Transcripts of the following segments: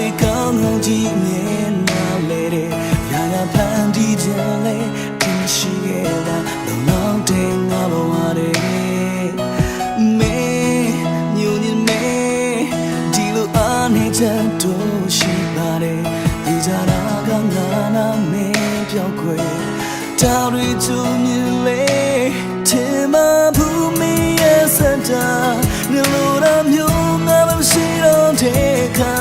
တွေကောင်းကောင်းကြည့်မြင်နာလေတဲ့ရာရာဖန်တီးကြလေဒီရှိခဲ့တာလုံလောက်တဲ့ငါဘဝတွေမေညူညင်မေဒီလိုအားနေချက်တို့ရှိပါတယ်ဒီကြတာကငါနာမင်းပြောက်ခွေတောင်တွေချုံမြင်လေထင်မှဘူးမင်းရဲ့စတာငလိုရမျိုးငါမရှိတော့တဲ့ခါ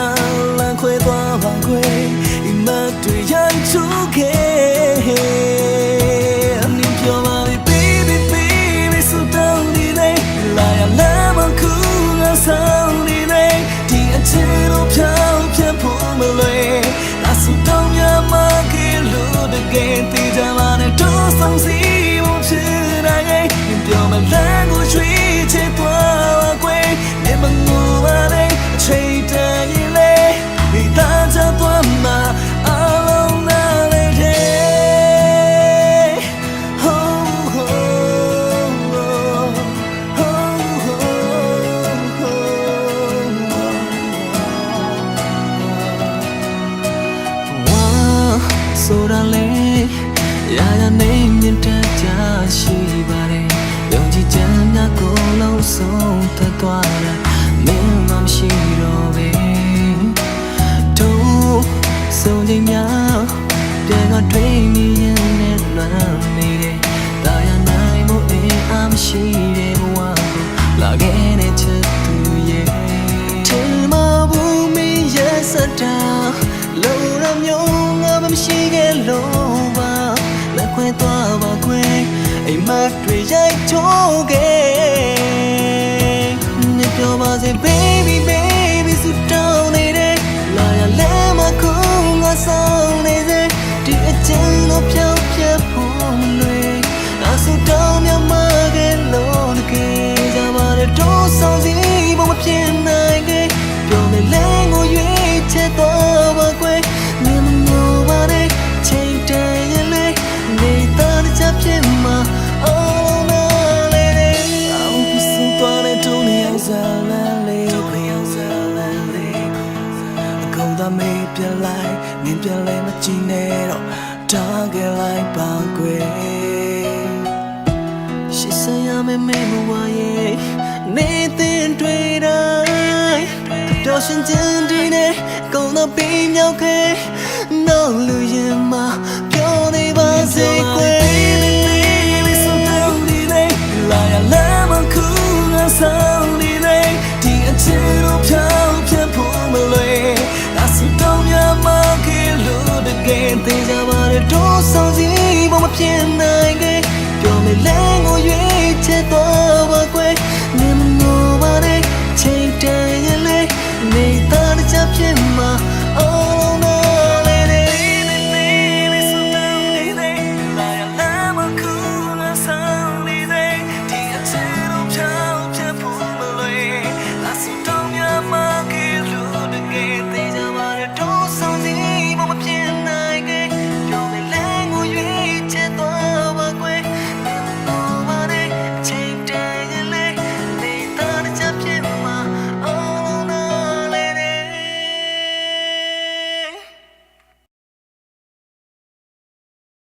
လမ်းခွဲသွားပါခွေအိမ်မက်တွေရိုက်ချုခဲ့အနည်းပြောပါလေ baby baby ဆိုတော့ဒီနေ့လာရလာမခုငါဆောင်နေနေဒီအချစ်တို့ဖြောင်းဖြတ်ဖို့မလွယ်အဆူတောင်းရမှာကလို့တကယ်တည်ကြပါနဲ့တို့ဆောင်စီဖို့ဖြစ်နိုင်ရင်ပြောမလန်းကိုရွှေချစ်သွားကွယ်နေမငိုပါနဲ့အချိန်တန်ရင်လေဒီသားချသွားမှာအလုံးနာလေးတဲ့ဆိုတာလေရာရာနေမြင်တတ်ကြရှိပါတယ်ယုံကြည်ချမ်းများကိုလုံးဆုံးသတ်သွားတာမင်းမှမရှိတော့ပဲတို့ဆုံးချိန်များပြန်ကတွေ့နေရင်နဲ့လွမ်းနေတယ်တာယာနိုင်မှုအင်းအမရှိတဲ့ဘဝကိုလာခဲ့တဲ့ချစ်သူရဲ့ထင်မှဘူးမင်းရဲ့စတာလုံးရမျိုးငါမရှိခဲ့လို့ပါလက်ခွဲသွားပါခွဲအိမ်မက်တွေရိုက်ချိုးခဲ့နေပြောပါစေ baby baby စူတောင်းနေတယ်လာရလဲမခုငါဆောင်နေစေဒီအကျဉ်းကိုဖြောင်းဖြတ်ဖို့မလွယ်အဆူတောင်းမြမခဲ့လို့တကယ်ကြပါတဲ့တို့ဆောင်စီဘမဖြစ်နိုင်ခဲ့ပြောနေလဲကိုရွေးချက်သွားပါခွဲနေမငိုပါနဲ့ချိန်တန်ရင်လေနေတာချဖြစ်မှာအောင်နာလေအောင်ပြစသွားတဲ့တို့နေအောင်စားလန်းလေးအောင်စားလန်းလေးအကုန်သားမေးပြလိုက်ငင်းပြလဲမကြည့်နဲ့တော့တားခဲ့လိုက်ပါကွယ်ရှိစရာမမေးမဝရဲ့နေတဲ့တွေ့တိုင်းတော့ရှင်ကျင်ဒီနဲ့ကုန်တော့ပြီးမြောက်ခဲ့နောက်လူရင်မှာပြောနေပါစေကွယ်လာရလာမခုငါဆောင်နေနေဒီအချစ်တို့ဖြောင်းဖြတ်ဖို့မလွယ်အဆူတောင်းရမှာကလို့တကယ်သိကြပါတဲ့တို့ဆောင်စီဘမဖြစ်နိုင်ခဲ့ပြောမေလန်းကိုရွေးချက်သွား